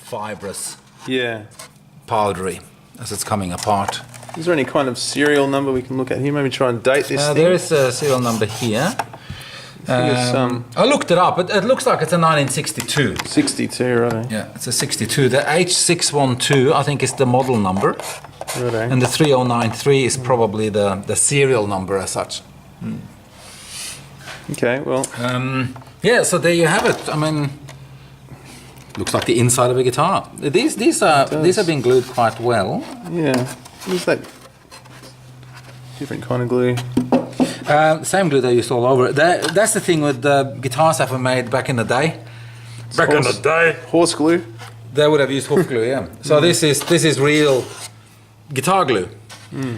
fibrous, powdery as it's coming apart. Is there any kind of serial number we can look at here? Maybe try and date this thing? There is a serial number here. I looked it up. It looks like it's a 1962. 62, right? Yeah, it's a 62. The H612, I think, is the model number. Right. And the 3093 is probably the serial number as such. Okay, well... yeah, so there you have it. I mean, looks like the inside of a guitar. These have been glued quite well. Yeah. What's that? Different kind of glue. Same glue they used all over it. That's the thing with the guitars that were made back in the day. Horse glue. They would have used horse glue, yeah. So this is real guitar glue.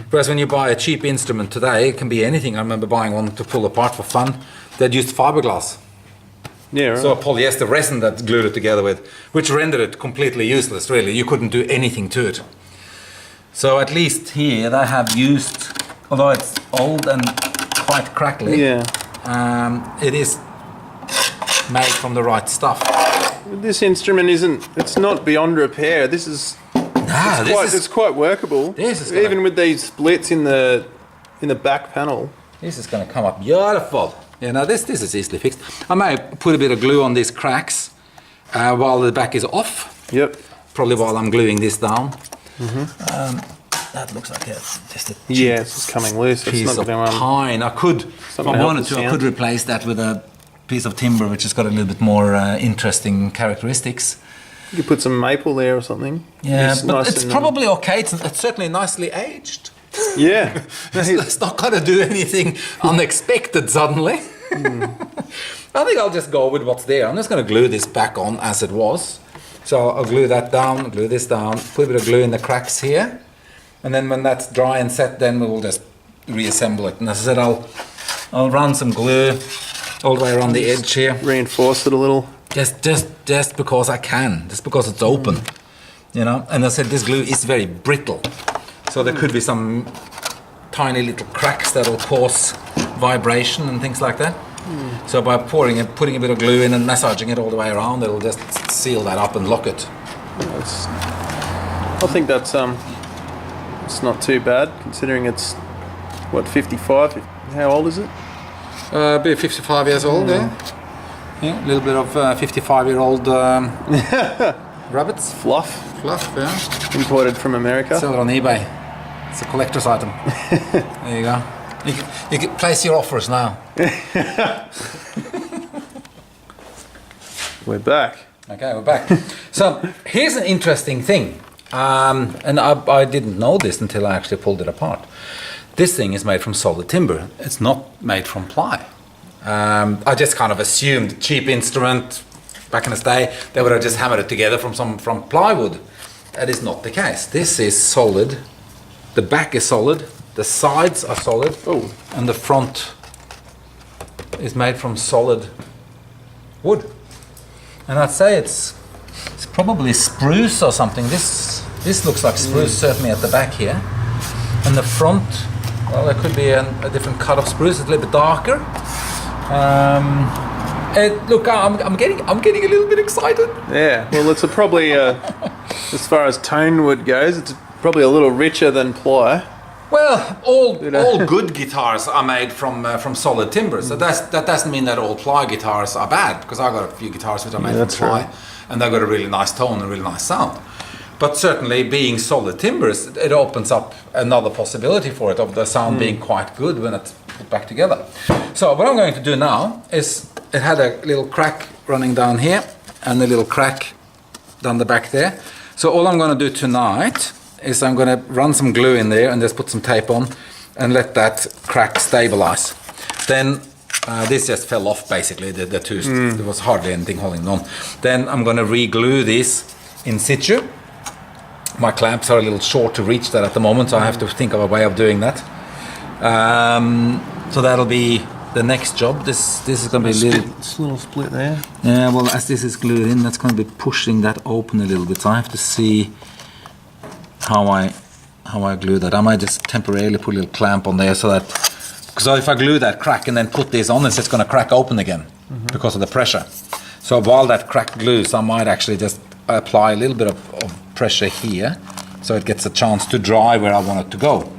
Whereas when you buy a cheap instrument today, it can be anything. I remember buying one to pull apart for fun. They'd used fiberglass. Yeah, right. So a polyester resin that glued it together with, which rendered it completely useless, really. You couldn't do anything to it. So at least here they have used, although it's old and quite crackly, it is made from the right stuff. This instrument it's not beyond repair. This is, it's quite workable. Even with these splits in the back panel. This is going to come up beautiful. You know, this is easily fixed. I may put a bit of glue on these cracks while the back is off. Yep. Probably while I'm gluing this down. That looks like just a it's just coming loose. Piece of pine. I could, if I wanted to, I could replace that with a piece of timber which has got a little bit more interesting characteristics. You could put some maple there or something. Yeah, but it's probably okay. It's certainly nicely aged. Yeah. It's not going to do anything unexpected suddenly. I think I'll just go with what's there. I'm just going to glue this back on as it was. So I'll glue that down, glue this down, put a bit of glue in the cracks here. And then when that's dry and set, then we will just reassemble it. And as I said, I'll run some glue all the way around the edge here. Reinforce it a little. Just because I can, just because it's open, you know. And as I said, this glue is very brittle, so there could be some tiny little cracks that will cause vibration and things like that. So by putting a bit of glue in and massaging it all the way around, it'll just seal that up and lock it. I think that's it's not too bad considering it's what, 55. How old is it? Be 55 years old, yeah. A little bit of 55-year-old rabbits. Fluff, yeah. Imported from America. Sell it on eBay. It's a collector's item. There you go. You can place your offers now. We're back. Okay, we're back. So here's an interesting thing. And I didn't know this until I actually pulled it apart. This thing is made from solid timber. It's not made from ply. I just kind of assumed cheap instrument back in the day, they would have just hammered it together from plywood. That is not the case. This is solid. The back is solid. The sides are solid. Oh. And the front is made from solid wood. And I'd say it's probably spruce or something. This looks like spruce, certainly at the back here. And the front, well, there could be a different cut of spruce. It's a little bit darker. Look, I'm getting a little bit excited. Yeah, well, it's probably as far as tone wood goes, it's probably a little richer than ply. Well, all good guitars are made from solid timber. So that doesn't mean that all ply guitars are bad, because I've got a few guitars which are made from ply, and they've got a really nice tone and a really nice sound. But certainly, being solid timbers, it opens up another possibility for it of the sound being quite good when it's put back together. So what I'm going to do now is, it had a little crack running down here and a little crack down the back there. So all I'm going to do tonight is I'm going to run some glue in there and just put some tape on and let that crack stabilize. Then this just fell off basically, the two, there was hardly anything holding on. Then I'm going to re-glue this in situ. My clamps are a little short to reach that at the moment, so I have to think of a way of doing that. So that'll be the next job. This is going to be a little split there. Yeah, well, as this is glued in, that's going to be pushing that open a little bit. So I have to see how I glue that. I might just temporarily put a little clamp on there so that, because if I glue that crack and then put this on, it's going to crack open again because of the pressure. So while that crack glues, I might actually just apply a little bit of pressure here, so it gets a chance to dry where I want it to go.